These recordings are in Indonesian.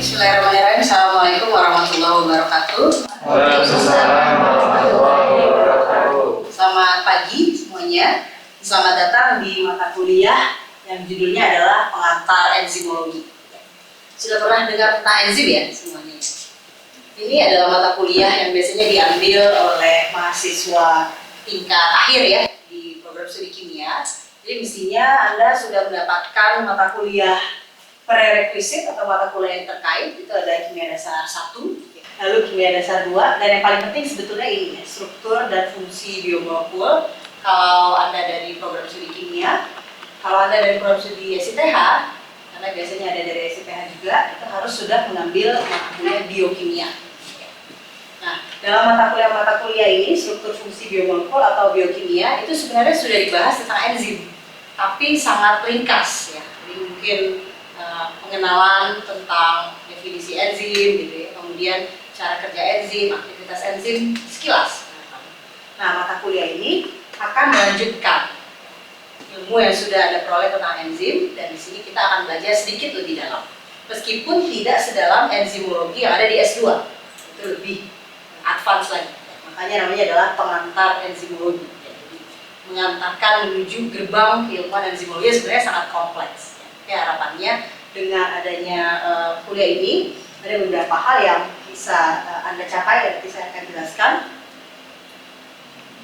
Bismillahirrahmanirrahim. Assalamualaikum warahmatullahi wabarakatuh. Waalaikumsalam warahmatullahi wabarakatuh. Selamat pagi semuanya. Selamat datang di mata kuliah yang judulnya adalah pengantar enzimologi. Sudah pernah dengar tentang enzim ya semuanya? Ini adalah mata kuliah yang biasanya diambil oleh mahasiswa tingkat akhir ya di program studi kimia. Jadi mestinya Anda sudah mendapatkan mata kuliah prerequisite atau mata kuliah yang terkait. Itu ada kimia dasar 1, lalu kimia dasar 2, dan yang paling penting sebetulnya ini ya, struktur dan fungsi biomolekul. Kalau Anda dari program studi kimia, kalau Anda dari program studi SITH, karena biasanya ada dari SITH juga, itu harus sudah mengambil mata kuliah biokimia. Nah, dalam mata kuliah ini, struktur fungsi biomolekul atau biokimia itu sebenarnya sudah dibahas tentang enzim, tapi sangat ringkas ya. Jadi mungkin pengenalan tentang definisi enzim gitu ya, kemudian cara kerja enzim, aktivitas enzim sekilas. Nah, mata kuliah ini akan melanjutkan ilmu yang sudah Anda peroleh tentang enzim, dan di sini kita akan belajar sedikit lebih dalam. Meskipun tidak sedalam enzimologi yang ada di S2, itu lebih advance lagi. Makanya namanya adalah pengantar enzimologi. Jadi mengantarkan menuju gerbang keilmuan enzimologi sebenarnya sangat kompleks. Ya, harapannya dengan adanya kuliah ini ada beberapa hal yang bisa Anda capai dan nanti saya akan jelaskan.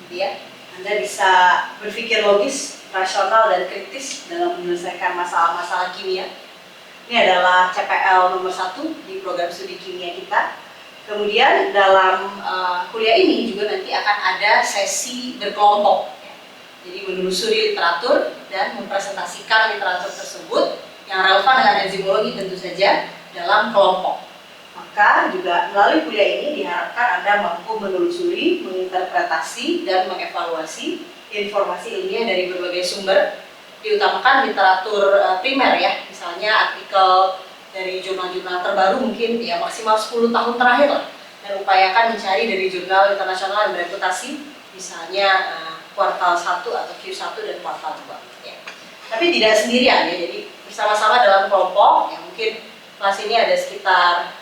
Jadi ya, Anda bisa berpikir logis, rasional, dan kritis dalam menyelesaikan masalah-masalah kimia. Ini adalah CPL nomor 1 di program studi kimia kita. Kemudian dalam kuliah ini juga nanti akan ada sesi berkelompok. Jadi menelusuri literatur dan mempresentasikan literatur tersebut yang relevan dengan enzimologi tentu saja dalam kelompok. Maka juga melalui kuliah ini diharapkan Anda mampu menelusuri, menginterpretasi, dan mengevaluasi informasi ilmiah dari berbagai sumber, diutamakan literatur primer ya, misalnya artikel dari jurnal-jurnal terbaru mungkin ya maksimal 10 tahun terakhir lah, dan upayakan mencari dari jurnal internasional yang bereputasi, misalnya kuartal 1 atau Q1 dan kuartal 2 ya. Tapi tidak sendirian ya, jadi bersama-sama dalam kelompok yang mungkin kelas ini ada sekitar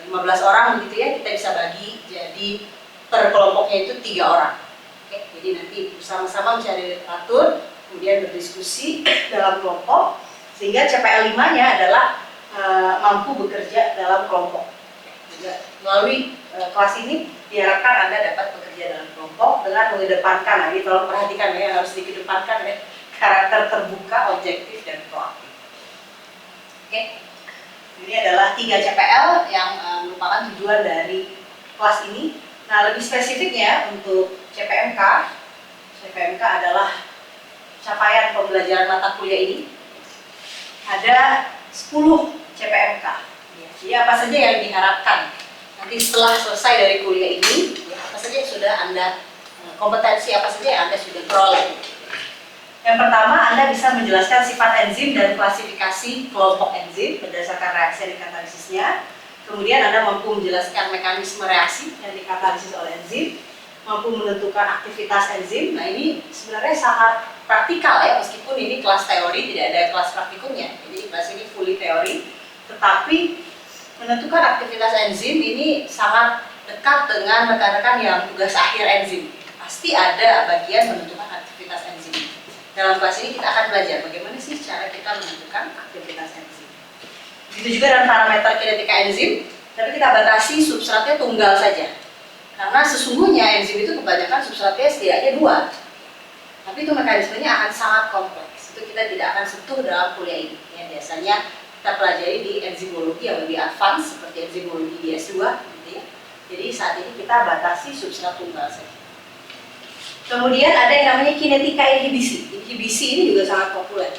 15 orang begitu ya, kita bisa bagi jadi per kelompoknya itu 3 orang. Oke, jadi nanti bersama-sama mencari literatur, kemudian berdiskusi dalam kelompok, sehingga CPL 5-nya adalah mampu bekerja dalam kelompok. Juga melalui kelas ini diharapkan Anda dapat bekerja dalam kelompok dengan mengedepankan, nah ini tolong perhatikan ya, harus dikedepankan ya, karakter terbuka, objektif, dan proaktif. Oke, ini adalah 3 CPL yang merupakan tujuan dari kelas ini. Nah, lebih spesifiknya untuk CPMK adalah capaian pembelajaran mata kuliah ini ada 10 CPMK. Jadi apa saja yang diharapkan nanti setelah selesai dari kuliah ini, ya, apa saja yang sudah Anda, kompetensi apa saja yang Anda sudah peroleh. Yang pertama, Anda bisa menjelaskan sifat enzim dan klasifikasi kelompok enzim berdasarkan reaksi dan katalisisnya. Kemudian Anda mampu menjelaskan mekanisme reaksi yang dikatalisis oleh enzim, mampu menentukan aktivitas enzim. Nah, ini sebenarnya sangat praktikal ya, meskipun ini kelas teori, tidak ada kelas praktikumnya. Jadi kelas ini fully teori, tetapi menentukan aktivitas enzim ini sangat dekat dengan rekan-rekan yang tugas akhir enzim. Pasti ada bagian menentukan aktivitas enzim. Dalam kelas ini kita akan belajar bagaimana sih cara kita menentukan aktivitas enzim. Begitu juga dengan parameter kinetika enzim, tapi kita batasi substratnya tunggal saja. Karena sesungguhnya enzim itu kebanyakan substratnya setidaknya 2. Tapi itu mekanismenya akan sangat kompleks. Itu kita tidak akan sentuh dalam kuliah ini. Ya, biasanya kita pelajari di enzimologi yang lebih advance seperti enzimologi di S2 gitu ya. Jadi saat ini kita batasi substrat tunggal saja. Kemudian ada yang namanya kinetika inhibisi. Inhibisi ini juga sangat populer.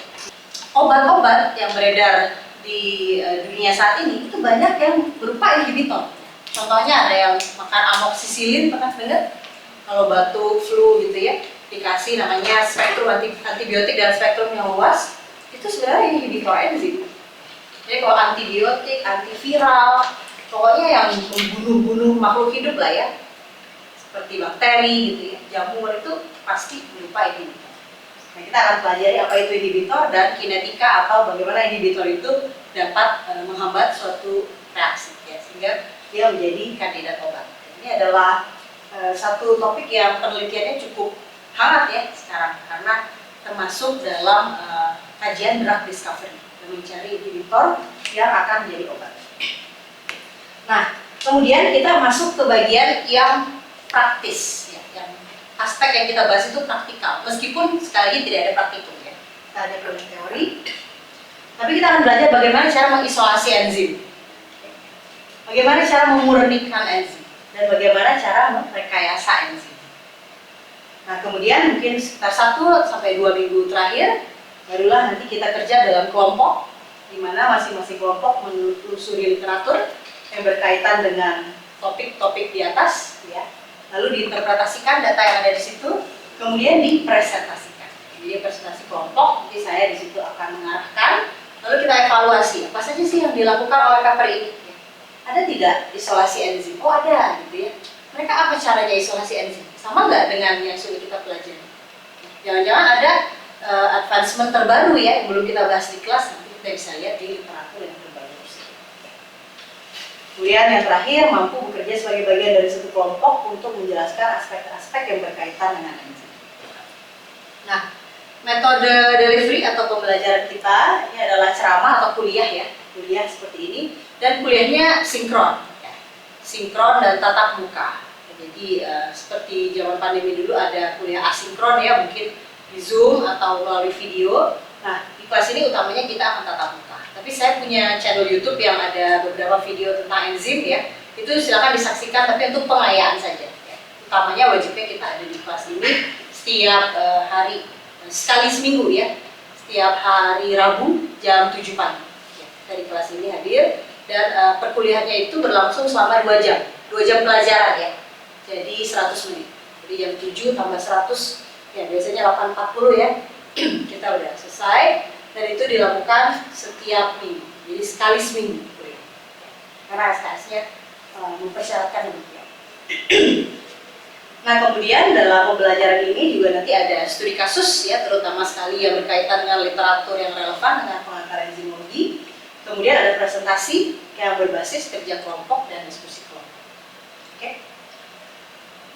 Obat-obat yang beredar di dunia saat ini itu banyak yang berupa inhibitor. Contohnya ada yang makan amoksisilin, pernah dengar? Kalau batuk, flu gitu ya, dikasih namanya spektrum antibiotik dan spektrum yang luas, itu sebenarnya inhibitor enzim. Jadi kalau antibiotik, antiviral, pokoknya yang membunuh-bunuh makhluk hidup lah ya, seperti bakteri gitu ya, jamur itu pasti berupa inhibitor. Nah, kita akan pelajari apa itu inhibitor dan kinetika atau bagaimana inhibitor itu dapat menghambat suatu reaksi ya, sehingga dia menjadi kandidat obat. Ini adalah satu topik yang penelitiannya cukup hangat ya sekarang, karena termasuk dalam kajian drug discovery dan mencari inhibitor yang akan menjadi obat. Nah, kemudian kita masuk ke bagian yang praktis ya, yang aspek yang kita bahas itu praktikal, meskipun sekali lagi tidak ada praktikum ya. Kita ada teori, tapi kita akan belajar bagaimana cara mengisolasi enzim, bagaimana cara memurnikan enzim, dan bagaimana cara merekayasa enzim. Nah, kemudian mungkin sekitar 1 sampai 2 minggu terakhir barulah nanti kita kerja dalam kelompok, di mana masing-masing kelompok menelusuri literatur yang berkaitan dengan topik-topik di atas, ya. Lalu diinterpretasikan data yang ada di situ, kemudian dipresentasikan. Jadi presentasi kelompok, nanti saya di situ akan mengarahkan, lalu kita evaluasi apa saja sih yang dilakukan oleh paper ini. Ada tidak isolasi enzim? Oh ada, gitu ya. Mereka apa caranya isolasi enzim? Sama nggak dengan yang sudah kita pelajari? Jangan-jangan ada advancement terbaru ya, yang belum kita bahas di kelas, nanti kita bisa lihat di literatur yang terbaru. Kemudian yang terakhir, mampu bekerja sebagai bagian dari satu kelompok untuk menjelaskan aspek-aspek yang berkaitan dengan enzim. Nah, metode delivery atau pembelajaran kita ini adalah ceramah atau kuliah ya, kuliah seperti ini, dan kuliahnya sinkron, ya. Sinkron dan tatap muka. Jadi seperti zaman pandemi dulu ada kuliah asinkron ya, mungkin di Zoom atau melalui video. Nah, di kelas ini utamanya kita akan tatap muka. Tapi saya punya channel YouTube yang ada beberapa video tentang enzim ya. Itu silakan disaksikan, tapi untuk pengayaan saja. Ya. Utamanya wajibnya kita ada di kelas ini setiap hari, sekali seminggu ya. Setiap hari Rabu jam 7 pagi. Ya, dari kelas ini hadir dan perkuliahannya itu berlangsung selama 2 jam. 2 jam pelajaran ya. Jadi 100 menit. Jadi jam 7 tambah 100, ya biasanya 8.40 ya. Kita udah selesai. Dan itu dilakukan setiap minggu, jadi sekali seminggu. Karena SKS-nya mempersyaratkan demikian. Nah, kemudian dalam pembelajaran ini juga nanti ada studi kasus ya, terutama sekali yang berkaitan dengan literatur yang relevan dengan pengantar enzimologi. Kemudian ada presentasi yang berbasis kerja kelompok dan diskusi kelompok. Oke.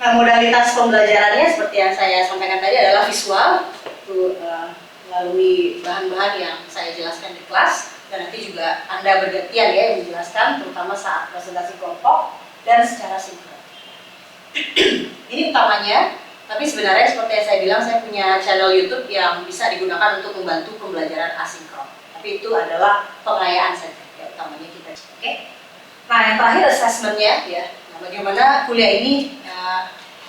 Nah, modalitas pembelajarannya seperti yang saya sampaikan tadi adalah visual, itu melalui bahan-bahan yang saya jelaskan di kelas, dan nanti juga Anda bergantian ya yang menjelaskan, terutama saat presentasi kelompok dan secara sinkron. Ini utamanya, tapi sebenarnya seperti yang saya bilang, saya punya channel YouTube yang bisa digunakan untuk membantu pembelajaran asinkron. Tapi itu adalah pengayaan saja, ya, utamanya kita. Oke. Nah, yang terakhir assessment-nya ya. Nah, bagaimana kuliah ini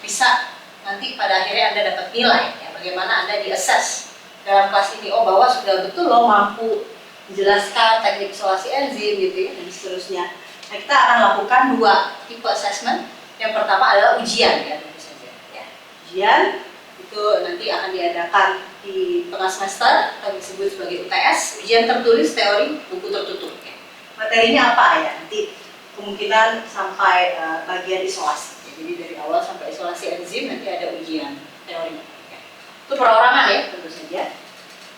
bisa nanti pada akhirnya Anda dapat nilai, ya, bagaimana Anda di-assess dalam kelas ini, oh bahwa sudah betul loh mampu menjelaskan teknik isolasi enzim gitu ya, dan seterusnya. Nah, kita akan lakukan 2 tipe assessment. Yang pertama adalah ujian ya, tentu saja. Ya. Ujian itu nanti akan diadakan di tengah semester atau disebut sebagai UTS, ujian tertulis teori buku tertutup. Ya. Materinya apa ya? Nanti kemungkinan sampai bagian isolasi. Ya. Jadi dari awal sampai isolasi enzim nanti ada ujian teori. Itu perorangan ya, tentu saja.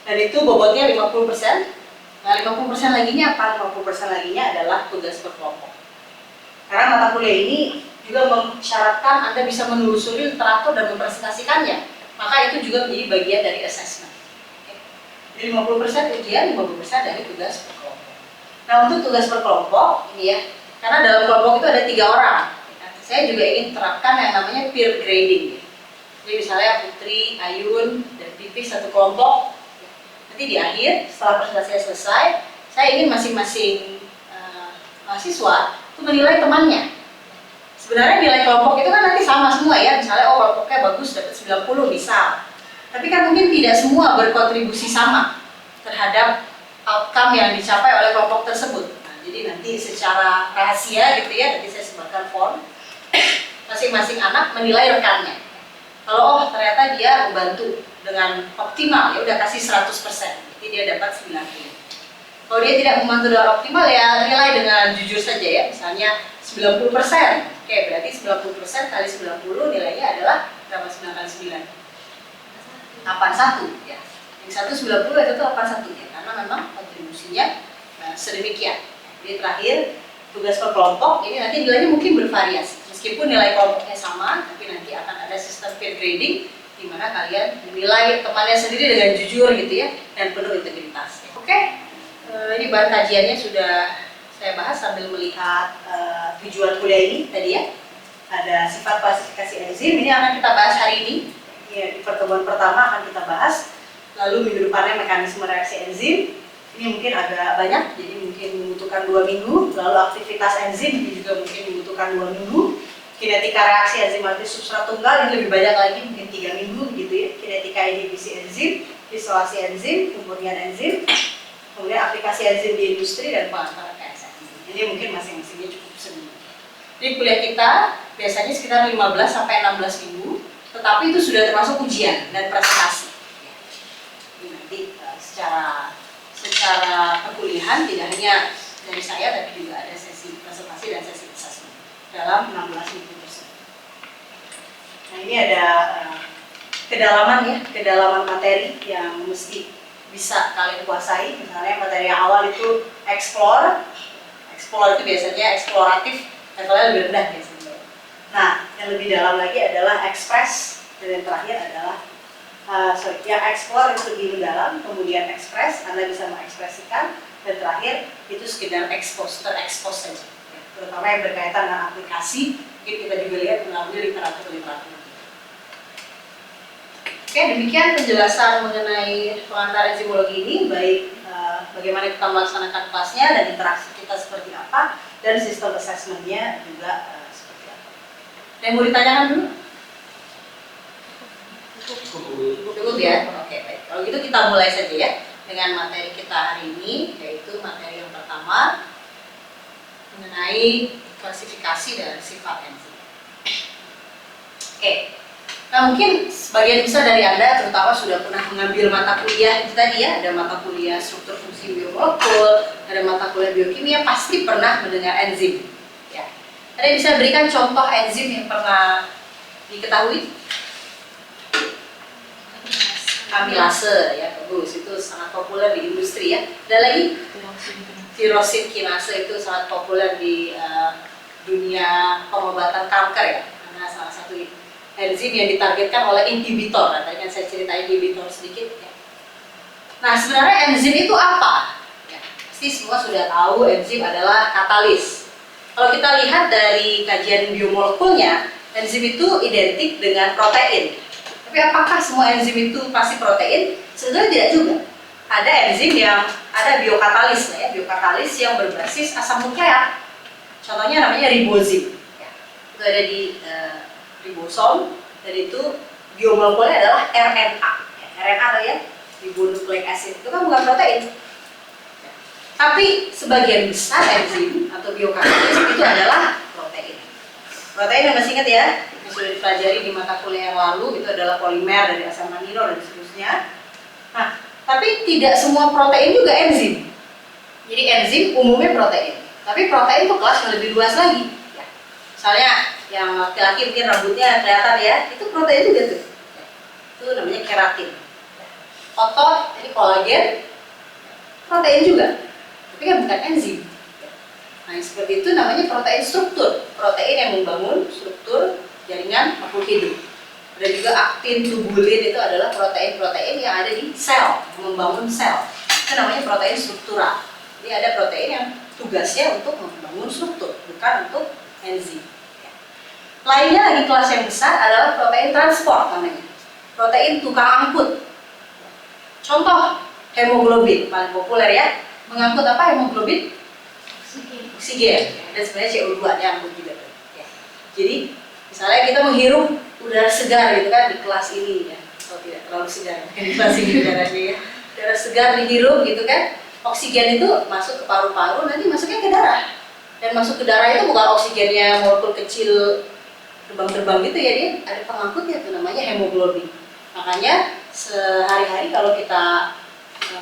Dan itu bobotnya 50%. Nah, 50% laginya apa? 50% laginya adalah tugas berkelompok. Karena mata kuliah ini juga mensyaratkan Anda bisa menelusuri literatur dan mempresentasikannya. Maka itu juga menjadi bagian dari assessment. Jadi 50% ujian, 50% dari tugas berkelompok. Nah, untuk tugas berkelompok, ini ya, karena dalam kelompok itu ada 3 orang. Saya juga ingin terapkan yang namanya peer grading. Jadi misalnya Putri, Ayun, dan Pipi satu kelompok. Nanti di akhir, setelah presentasinya selesai, saya ingin masing-masing mahasiswa itu menilai temannya. Sebenarnya nilai kelompok itu kan nanti sama semua ya. Misalnya, oh kelompoknya bagus, dapat 90 misal. Tapi kan mungkin tidak semua berkontribusi sama terhadap outcome yang dicapai oleh kelompok tersebut. Nah, jadi nanti secara rahasia gitu ya, nanti saya sebarkan form. Masing-masing anak menilai rekannya. Kalau oh ternyata dia membantu dengan optimal, ya udah kasih 100%, jadi dia dapat 90. Kalau dia tidak membantu dengan optimal, ya nilai dengan jujur saja ya, misalnya 90%. Oke, berarti 90% kali 90 nilainya adalah berapa? 9 kali 9? 81 ya. Yang satu 90, yang satu 81 ya, karena memang kontribusinya sedemikian. Jadi terakhir tugas per kelompok ini nanti nilainya mungkin bervariasi. Meskipun nilai kelompoknya sama, tapi nanti akan ada sistem peer grading di mana kalian menilai temannya sendiri dengan jujur gitu ya, dan penuh integritas. Oke, ini bahan kajiannya sudah saya bahas sambil melihat tujuan kuliah ini tadi ya. Ada sifat klasifikasi enzim, ini akan kita bahas hari ini. Ya, di pertemuan pertama akan kita bahas. Lalu minggu depannya mekanisme reaksi enzim. Ini mungkin agak banyak, jadi mungkin membutuhkan 2 minggu. Lalu aktivitas enzim ini juga mungkin membutuhkan 2 minggu. Kinetika reaksi enzimatis substrat tunggal ini lebih banyak lagi, mungkin 3 minggu gitu ya. Kinetika inhibisi enzim, isolasi enzim, kemurnian enzim, kemudian aplikasi enzim di industri dan pengantaran KSM. Ini mungkin masing-masingnya cukup seminggu. Jadi kuliah kita biasanya sekitar 15 sampai 16 minggu, tetapi itu sudah termasuk ujian dan presentasi. Jadi nanti secara perkuliahan tidak hanya dari saya, tapi juga ada sesi presentasi dan sesi assessment dalam 16 minggu tersebut. Nah ini ada kedalaman materi yang mesti bisa kalian kuasai. Misalnya materi yang awal itu explore itu biasanya eksploratif, levelnya lebih rendah biasanya. Nah yang lebih dalam lagi adalah express, dan yang terakhir adalah yang explore itu lebih mendalam, kemudian express, Anda bisa mengekspresikan, dan terakhir itu sekedar terekspos saja. Ya, terutama yang berkaitan dengan aplikasi, mungkin kita juga lihat melalui literatur. Oke, demikian penjelasan mengenai pengantar enzimologi ini, baik bagaimana kita melaksanakan kelasnya dan interaksi kita seperti apa, dan sistem assessment-nya juga seperti apa. Yang mau ditanyakan dulu? Cukup ya? Oke, baik. Kalau gitu kita mulai saja ya dengan materi kita hari ini, yaitu materi yang pertama mengenai klasifikasi dan sifat enzim. Oke, nah mungkin sebagian besar dari Anda terutama sudah pernah mengambil mata kuliah itu tadi ya, ada mata kuliah struktur fungsi biomolekul, ada mata kuliah biokimia, pasti pernah mendengar enzim. Ya. Ada bisa berikan contoh enzim yang pernah diketahui? Amilase ya, bagus, itu sangat populer di industri ya. Ada lagi? Tirosin kinase itu sangat populer di dunia pengobatan kanker ya, karena salah satu enzim yang ditargetkan oleh inhibitor. Tadi kan saya cerita inhibitor sedikit ya. Nah sebenarnya enzim itu apa? Ya, pasti semua sudah tahu enzim adalah katalis. Kalau kita lihat dari kajian biomolekulnya, enzim itu identik dengan protein. Tapi apakah semua enzim itu pasti protein? Sebenarnya tidak juga. Ada enzim yang ada biokatalis, ya, biokatalis yang berbasis asam nukleat. Contohnya namanya ribozim. Ya, itu ada di ribosom, dan itu biomolekulnya adalah RNA. Ya, RNA ya, ribonucleic acid itu kan bukan protein. Ya. Tapi sebagian besar enzim atau biokatalis itu adalah protein. Protein yang masih ingat ya? Yang sudah dipelajari di mata kuliah yang lalu, itu adalah polimer dari asam amino dan seterusnya. Nah, tapi tidak semua protein juga enzim. Jadi enzim umumnya protein, tapi protein itu kelas yang lebih luas lagi. Ya. Misalnya yang laki-laki mungkin rambutnya kelihatan ya, itu protein juga tuh. Ya. Itu namanya keratin. Ya. Otot, ini kolagen, protein juga, tapi kan bukan enzim. Nah, seperti itu namanya protein struktur, protein yang membangun struktur jaringan makhluk hidup. Dan juga aktin, tubulin itu adalah protein-protein yang ada di sel, yang membangun sel. Itu namanya protein struktural. Jadi ada protein yang tugasnya untuk membangun struktur, bukan untuk enzim. Lainnya lagi kelas yang besar adalah protein transport namanya. Protein tukang angkut. Contoh hemoglobin paling populer ya. Mengangkut apa hemoglobin? Oksigen. Dan sebenarnya CO2 diangkut juga. Ya. Jadi misalnya kita menghirup udara segar gitu kan di kelas ini ya, kalau tidak terlalu segar di kelas ini udaranya ya, udara segar dihirup gitu kan, oksigen itu masuk ke paru-paru, nanti masuknya ke darah, dan masuk ke darah itu bukan oksigennya molekul kecil terbang-terbang gitu ya, dia ada pengangkutnya tuh namanya hemoglobin. Makanya sehari-hari kalau kita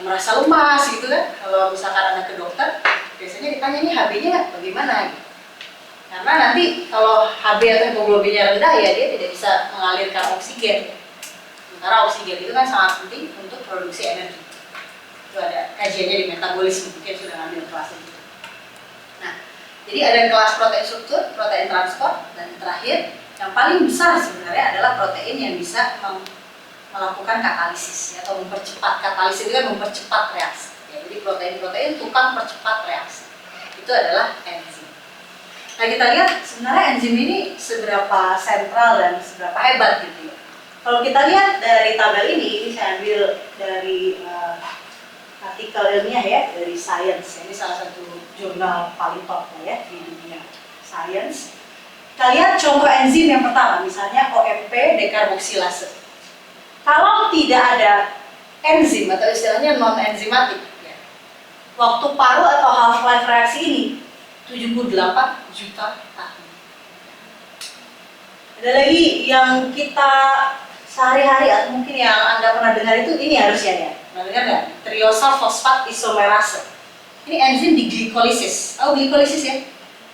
merasa lemas gitu kan, kalau misalkan ada ke dokter, biasanya ditanya nih HB-nya bagaimana gitu. Karena nanti kalau HB atau hemoglobinnya rendah ya dia tidak bisa mengalirkan oksigen. Sementara oksigen itu kan sangat penting untuk produksi energi. Itu ada kajiannya di metabolisme, mungkin sudah ngambil kelas itu. Nah, Jadi ada kelas protein struktur, protein transport, dan terakhir yang paling besar sebenarnya adalah protein yang bisa melakukan katalisis atau mempercepat. Katalisis itu kan mempercepat reaksi. Ya, jadi protein-protein tukang percepat reaksi. Itu adalah enzim. Nah, kita lihat sebenarnya enzim ini seberapa sentral dan seberapa hebat gitu ya. Kalau kita lihat dari tabel ini saya ambil dari artikel ilmiah ya, dari Science. Ini salah satu jurnal paling top ya di dunia Science. Kita lihat contoh enzim yang pertama, misalnya OMP dekarboksilase. Kalau tidak ada enzim atau istilahnya non enzimatik, ya, waktu paruh atau half life reaksi ini 78 juta tahun. Ada lagi yang kita sehari-hari atau mungkin yang Anda pernah dengar itu, ini harusnya ya, pernah dengar nggak? Triosa fosfat isomerase. Ini enzim di glikolisis. Oh, glikolisis ya.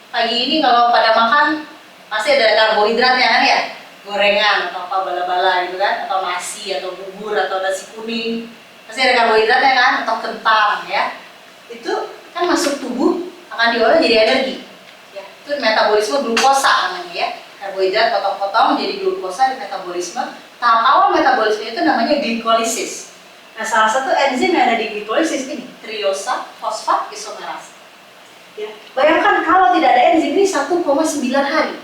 Pagi ini kalau pada makan pasti ada karbohidrat ya kan ya, gorengan atau apa bala-bala gitu kan, atau nasi atau bubur atau nasi kuning, pasti ada karbohidratnya kan, atau kentang ya. Itu kan masuk tubuh akan diolah jadi energi. Ya, itu metabolisme glukosa namanya ya. Karbohidrat potong-potong jadi glukosa di metabolisme. Tahap awal metabolisme itu namanya glikolisis. Nah, salah satu enzim yang ada di glikolisis ini triosa fosfat isomerase. Ya, bayangkan kalau tidak ada enzim ini 1,9 hari.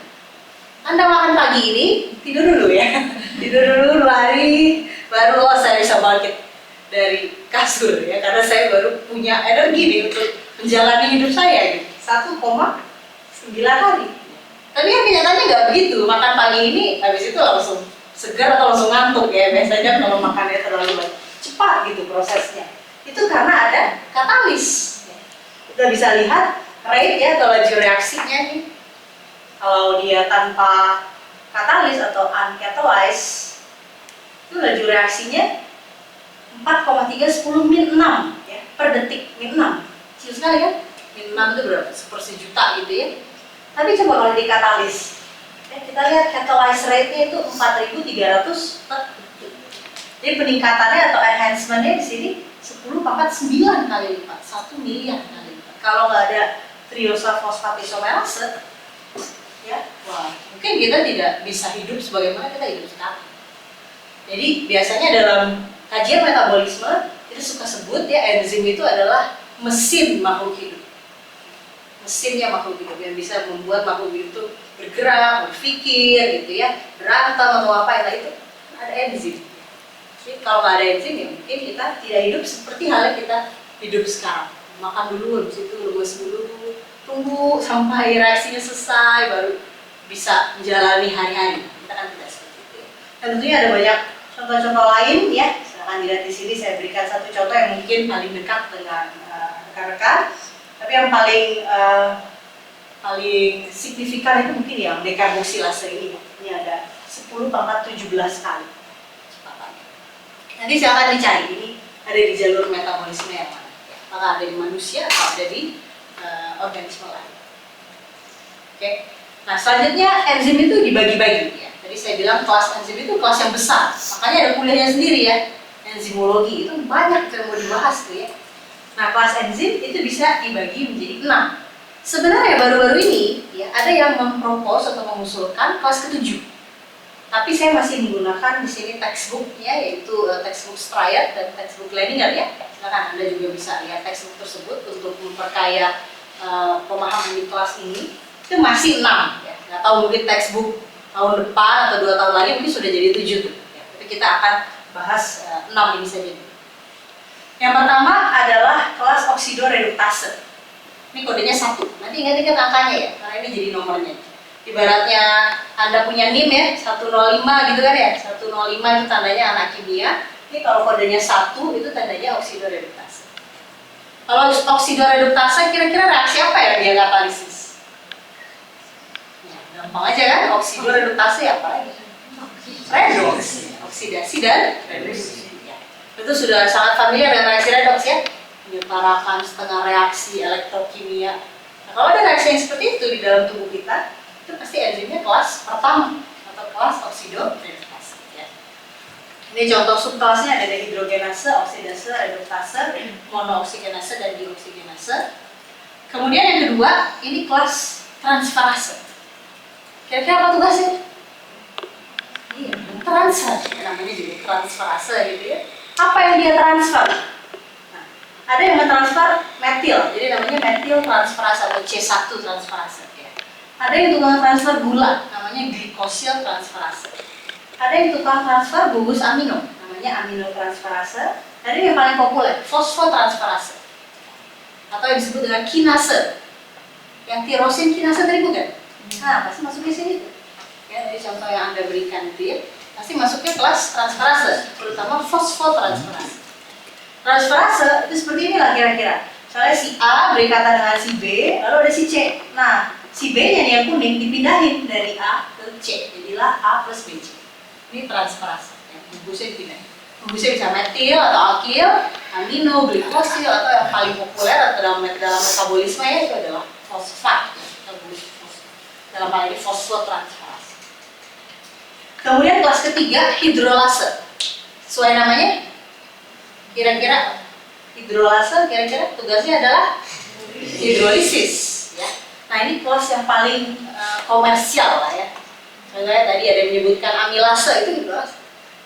Anda makan pagi ini, tidur dulu ya. Tidur dulu 2 hari, baru saya bisa bangkit dari kasur ya, karena saya baru punya energi nih untuk menjalani hidup saya gitu. 1,9 hari. Tapi kan kenyataannya nggak begitu. Makan pagi ini, habis itu langsung segar atau langsung ngantuk ya. Biasanya kalau makannya terlalu cepat gitu prosesnya. Itu karena ada katalis. Kita bisa lihat rate ya atau laju reaksinya nih. Kalau dia tanpa katalis atau uncatalyzed, itu laju reaksinya 4,310 min 6 ya, per detik, min 6. Kecil sekali kan? Min 6 itu berapa? Sejuta gitu ya. Tapi coba kalau di katalis, ya, kita lihat catalyze rate-nya itu 4.300 per detik. Jadi peningkatannya atau enhancement-nya di sini 10 pangkat 9 kali lipat, 1 miliar kali lipat. Kalau nggak ada triosa fosfat isomerase, ya, wah, mungkin kita tidak bisa hidup sebagaimana kita hidup sekarang. Jadi biasanya dalam kajian metabolisme kita suka sebut ya, enzim itu adalah mesin makhluk hidup. Mesinnya makhluk hidup yang bisa membuat makhluk hidup itu bergerak, berpikir gitu ya, berantem atau apa itu ada enzim. Jadi kalau nggak ada enzim ya mungkin kita tidak hidup seperti halnya kita hidup sekarang. Makan dulu, habis itu lemes dulu, tunggu sampai reaksinya selesai baru bisa menjalani hari-hari. Kita kan tidak seperti itu. Dan tentunya ada banyak contoh-contoh lain ya. Silahkan dilihat di sini, saya berikan satu contoh yang mungkin paling dekat dengan rekan-rekan. Tapi yang paling signifikan itu mungkin yang dekarboksilase ini. Ini ada 10 pangkat 17 kali kecepatannya. Nanti silahkan dicari, ini ada di jalur metabolisme yang mana. Apakah ada di manusia atau ada di organisme lain. Oke. Nah, selanjutnya enzim itu dibagi-bagi ya. Tadi saya bilang kelas enzim itu kelas yang besar. Makanya ada kuliahnya sendiri ya. Enzimologi itu banyak yang mau dibahas tuh ya. Nah, kelas enzim itu bisa dibagi menjadi 6. Sebenarnya baru-baru ini ya ada yang mempropos atau mengusulkan kelas ke-7. Tapi saya masih menggunakan di sini textbooknya, yaitu textbook Strayed dan textbook Leininger ya. Silakan Anda juga bisa lihat textbook tersebut untuk memperkaya pemahaman di kelas ini. Itu masih 6 ya. Nggak tahu mungkin textbook tahun depan atau 2 tahun lagi mungkin sudah jadi 7 tuh. Ya. Tapi kita akan bahas 6 ini saja. Yang pertama adalah kelas oksidoreduktase. Ini kodenya 1. Nanti ingat-ingat angkanya ya, karena ini jadi nomornya. Ibaratnya Anda punya NIM ya, 105 gitu kan ya. 105 itu tandanya anak kimia. Ini kalau kodenya 1 itu tandanya oksidoreduktase. Kalau oksidoreduktase kira-kira reaksi apa ya dia katalisis? Ya, gampang aja kan, oksidoreduktase apa lagi? Redoks. Oksidasi dan reduksi. Itu sudah sangat familiar dengan reaksi redoks ya, menyetarakan setengah reaksi elektrokimia. Nah, kalau ada reaksi yang seperti itu di dalam tubuh kita, itu pasti enzimnya kelas pertama atau kelas oksidoreduktase ya. Ini contoh subkelasnya ada dehidrogenase, oksidase, reduktase, monooksigenase dan dioksigenase. Kemudian yang kedua, ini kelas transferase. Kira-kira apa tugasnya? Iya, transfer. Namanya juga transferase gitu ya. Apa yang dia transfer? Nah, ada yang mentransfer metil, jadi namanya metil transferase atau C1 transferase. Ya. Ada yang tukang transfer gula, namanya glikosil transferase. Ada yang tukang transfer gugus amino, namanya aminotransferase. Ada yang paling populer, fosfotransferase. Atau yang disebut dengan kinase. Yang tirosin kinase tadi bukan? Nah, pasti masuknya sini tuh. Ya, dari contoh yang Anda berikan itu ya, pasti masuknya kelas transferase, terutama fosfotransferase. Transferase itu seperti inilah kira-kira. Misalnya si A berikatan dengan si B, lalu ada si C. Nah, si B-nya nih yang kuning dipindahin dari A ke C, jadilah A plus BC. Ini transferase, ya, bungkusnya dipindahin. Bungkusnya bisa metil atau alkil, amino, glikosil, atau yang paling populer atau dalam metabolisme ya itu adalah fosfat. Dalam hal ini fosfotransferase. Kemudian kelas ketiga hidrolase. Sesuai namanya, kira-kira hidrolase kira-kira tugasnya adalah hidrolisis. Ya. Nah ini kelas yang paling komersial lah ya. Contohnya tadi ada yang menyebutkan amilase itu hidrolase.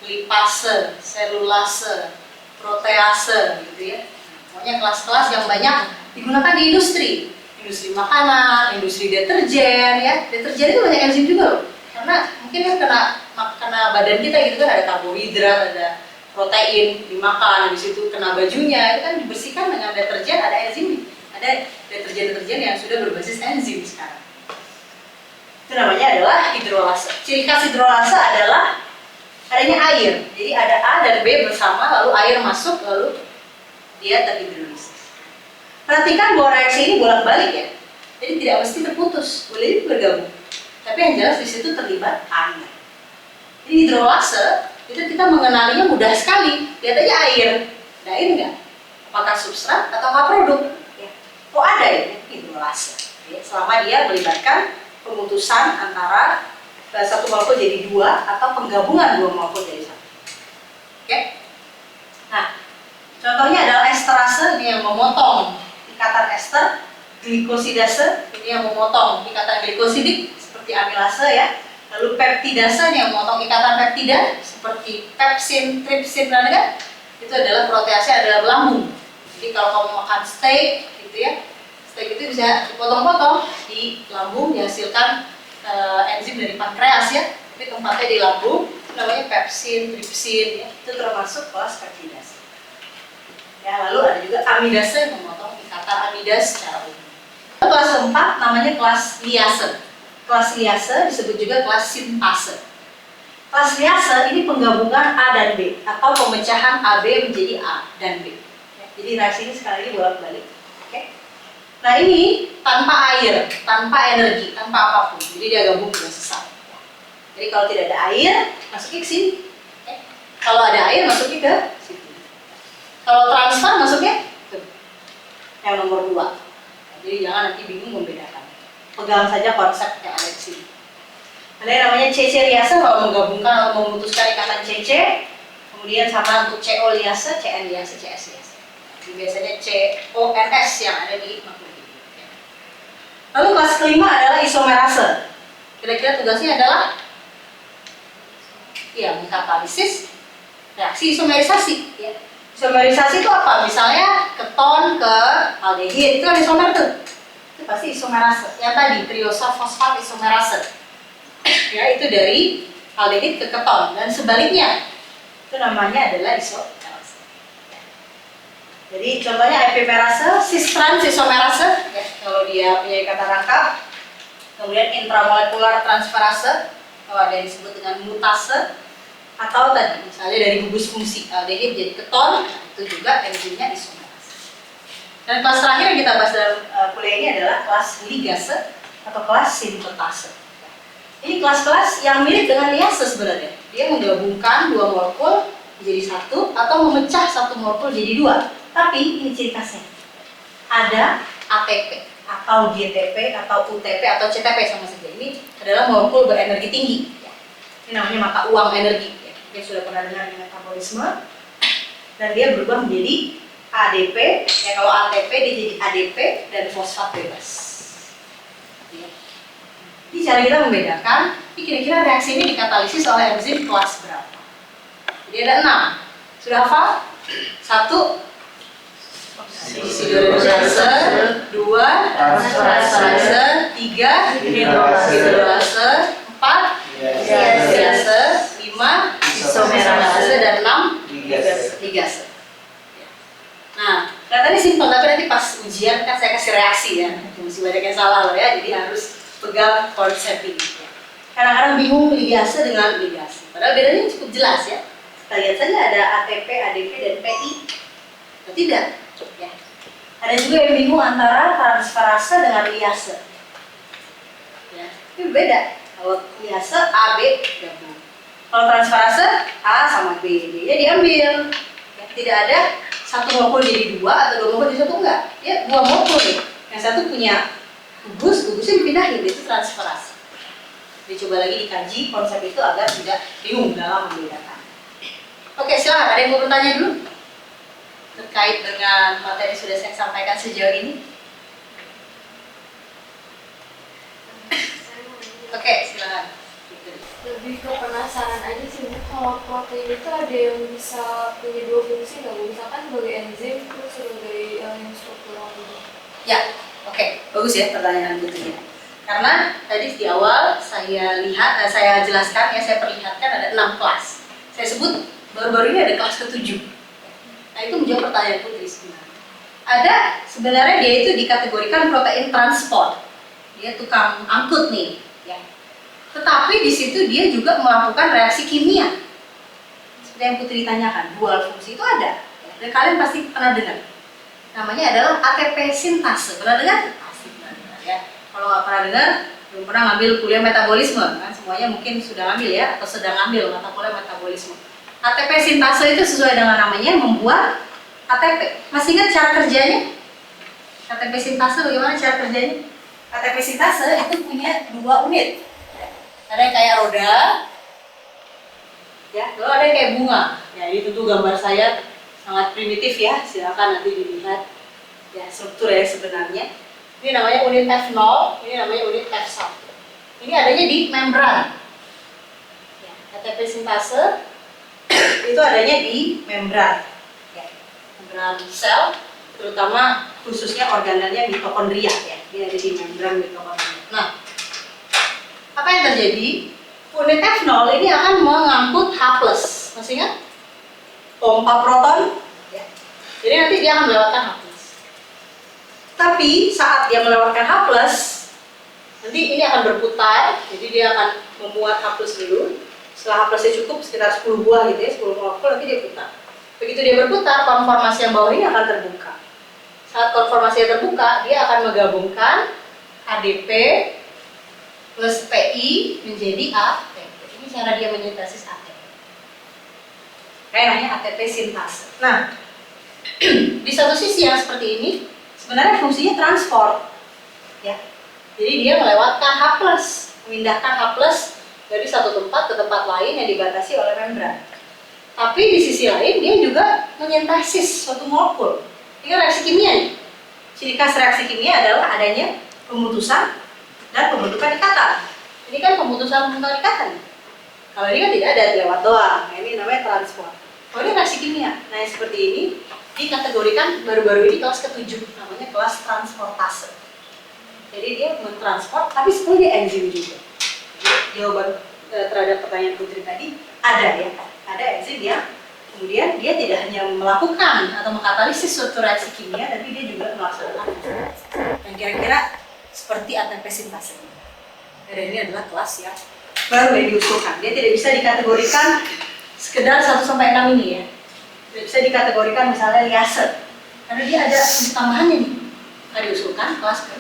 Lipase, selulase, protease gitu ya. Pokoknya kelas-kelas yang banyak digunakan di industri makanan, industri deterjen ya. Deterjen itu banyak enzim juga loh. Karena mungkin kan kena badan kita gitu kan, ada karbohidrat, ada protein dimakan, habis itu kena bajunya, itu kan dibersihkan dengan deterjen, ada enzim. Ada deterjen-deterjen yang sudah berbasis enzim sekarang. Itu namanya adalah hidrolase. Ciri khas hidrolase adalah adanya air. Jadi ada A dan B bersama, lalu air masuk, lalu dia terhidrolisis. Perhatikan bahwa reaksi ini bolak-balik ya. Jadi tidak mesti terputus, boleh bergabung. Tapi yang jelas di situ terlibat air. Jadi hidrolase itu kita mengenalinya mudah sekali. Lihat aja air. Ada air nggak? Apakah substrat atau produk? Ya. Oh ada ya hidrolase. Ya, selama dia melibatkan pemutusan antara satu molekul jadi dua atau penggabungan dua molekul jadi satu. Oke? Nah, contohnya adalah esterase, ini yang memotong ikatan ester, glikosidase, ini yang memotong ikatan glikosidik seperti amilase ya. Lalu peptidase yang memotong ikatan peptida seperti pepsin, tripsin, kan? Itu adalah protease, adalah lambung. Jadi kalau kamu makan steak gitu ya, steak itu bisa dipotong-potong di lambung dihasilkan enzim dari pankreas ya, tapi tempatnya di lambung, itu namanya pepsin, tripsin ya, itu termasuk kelas peptidase. Ya, lalu ada juga amidase yang memotong ikatan amidas secara umum. Kelas keempat namanya kelas liase. Kelas liase disebut juga kelas sintase. Kelas liase ini penggabungan A dan B atau pemecahan AB menjadi A dan B. Ya, jadi reaksi ini sekali lagi bolak-balik. Nah ini tanpa air, tanpa energi, tanpa apapun. Jadi dia gabung dengan sesat. Jadi kalau tidak ada air, masuknya ke sini. Kalau ada air, masuknya ke situ. Kalau transfer, masuknya ke yang nomor 2. Jadi jangan nanti bingung membedakan. Pegang saja konsep yang ada di sini. Ada yang namanya CC liase, kalau menggabungkan atau memutuskan ikatan CC. Kemudian sama untuk CO liase, CN liase, CS liase. Jadi biasanya CONS yang ada di makhluk. Lalu kelas kelima adalah isomerase. Kira-kira tugasnya adalah ya mengkatalisis reaksi isomerisasi. Ya. Isomerisasi itu apa? Misalnya keton ke aldehid, itu kan isomer tuh. Itu pasti isomerase. Yang tadi triosa fosfat isomerase. Ya itu dari aldehid ke keton dan sebaliknya. Itu namanya adalah isomerase. Jadi contohnya epimerase, cis-trans isomerase, ya, kalau dia punya ikatan rangkap. Kemudian intramolekular transferase, kalau ada yang disebut dengan mutase, atau tadi misalnya dari gugus fungsi aldehid jadi keton, itu juga enzimnya isomerase. Dan kelas terakhir yang kita bahas dalam kuliah ini adalah kelas ligase atau kelas sintetase. Ini kelas-kelas yang mirip dengan liase sebenarnya. Dia menggabungkan dua molekul menjadi satu atau memecah satu molekul jadi dua. Tapi ini ciri khasnya, ada ATP atau GTP atau UTP atau CTP sama saja. Ini adalah molekul berenergi tinggi. Ya. Ini namanya mata uang energi. Ya. Dia sudah pernah dengar metabolisme dan dia berubah menjadi ADP, ya kalau ATP dia jadi ADP dan fosfat bebas. Ya. Ini cara kita membedakan, ini kira-kira reaksi ini dikatalisis oleh enzim kelas berapa. Jadi ada 6. Sudah hafal? 1. Hidrolisase, 2. Transferase, 3. Hidrolase, 4. Ligase, 5. Isomerase, dan 6. Ligase. Nah, kelihatannya simpel, tapi nanti pas ujian kan saya kasih reaksi ya. Masih banyak yang salah loh ya, jadi harus pegang konsep ini. Kadang-kadang bingung ligase dengan ligase. Padahal bedanya cukup jelas ya. Kita lihat saja ada ATP, ADP, dan PI. Atau tidak? Ya. Ada juga yang bingung antara transferase dengan liase. Ya, itu beda. Kalau liase A, B gabung. Kalau transferase A sama B, D-nya diambil. Ya, tidak ada satu molekul jadi 2 atau 2 molekul jadi 1, enggak. Ya, 2 molekul nih. Yang satu punya gugusnya dipindahin, itu transferase. Jadi coba lagi dikaji konsep itu agar tidak bingung dalam membedakan. Oke, silakan. Ada yang mau bertanya dulu? Terkait dengan materi sudah saya sampaikan sejauh ini. Oke, silakan. Lebih ke penasaran aja sih, Bu. Kalau protein itu ada yang bisa punya 2 fungsi nggak, Bu? Misalkan sebagai enzim terus sebagai yang struktural gitu. Ya, oke, bagus ya pertanyaan Putri. Karena tadi di awal saya lihat, saya jelaskan ya, saya perlihatkan ada 6 kelas. Saya sebut baru-baru ini ada kelas ke-7. Nah, itu menjawab pertanyaan Putri sebenarnya. Ada sebenarnya dia itu dikategorikan protein transport. Dia tukang angkut nih, ya. Tetapi di situ dia juga melakukan reaksi kimia. Seperti yang Putri tanyakan, dual fungsi itu ada. Ya. Dan kalian pasti pernah dengar. Namanya adalah ATP sintase. Pernah dengar? Pasti pernah dengar ya. Kalau nggak pernah dengar, belum pernah ngambil kuliah metabolisme kan? Semuanya mungkin sudah ngambil ya, atau sedang ngambil mata kuliah metabolisme. ATP sintase itu sesuai dengan namanya membuat ATP. Masih ingat cara kerjanya? ATP sintase bagaimana cara kerjanya? ATP sintase itu punya 2 unit. Ada yang kayak roda, ya, lalu ada yang kayak bunga. Ya, itu tuh gambar saya sangat primitif ya, silakan nanti dilihat ya struktur ya sebenarnya. Ini namanya unit F0, ini namanya unit F1. Ini adanya di membran. Ya, ATP sintase itu adanya di membran, ya, membran sel, terutama khususnya organelnya mitokondria ya, dia ada di membran mitokondria. Nah, apa yang terjadi? Unit F0 ini akan mengangkut H+. Masih ingat? Pompa proton. Ya. Jadi nanti dia akan melewatkan H+. Tapi saat dia melewatkan H+, nanti ini akan berputar. Jadi dia akan memuat H+ dulu. Setelah H+-nya cukup sekitar 10 buah gitu ya, 10 molekul, nanti dia putar. Begitu dia berputar, konformasi yang bawah ini akan terbuka. Saat konformasi yang terbuka, dia akan menggabungkan ADP plus PI menjadi ATP. Ini cara dia mensintesis ATP. Kayak namanya ATP sintase. Nah, di satu sisi yang seperti ini, sebenarnya fungsinya transport. Ya. Jadi dia melewatkan H+, memindahkan H+ dari satu tempat ke tempat lain yang dibatasi oleh membran. Tapi di sisi lain dia juga mensintesis suatu molekul. Ini reaksi kimia nih. Ciri khas reaksi kimia adalah adanya pemutusan dan pembentukan ikatan. Ini kan pemutusan pembentukan ikatan. Kalau ini kan tidak ada, lewat doang. Nah, ini namanya transport. Kalau ini reaksi kimia. Nah, yang seperti ini dikategorikan baru-baru ini kelas ke-7, namanya kelas transportase. Jadi dia mentransport, tapi sebenarnya dia enzim juga. Jadi, jawaban terhadap pertanyaan Putri tadi ada ya, ada enzim yang kemudian dia tidak hanya melakukan atau mengkatalisis suatu reaksi kimia, tapi dia juga melaksanakan yang kira-kira seperti ATP sintase. Dan ini adalah kelas yang baru yang diusulkan. Dia tidak bisa dikategorikan sekedar 1-6 ini ya. Tidak bisa dikategorikan misalnya liase, karena dia ada tambahannya nih. Kita diusulkan kelas ke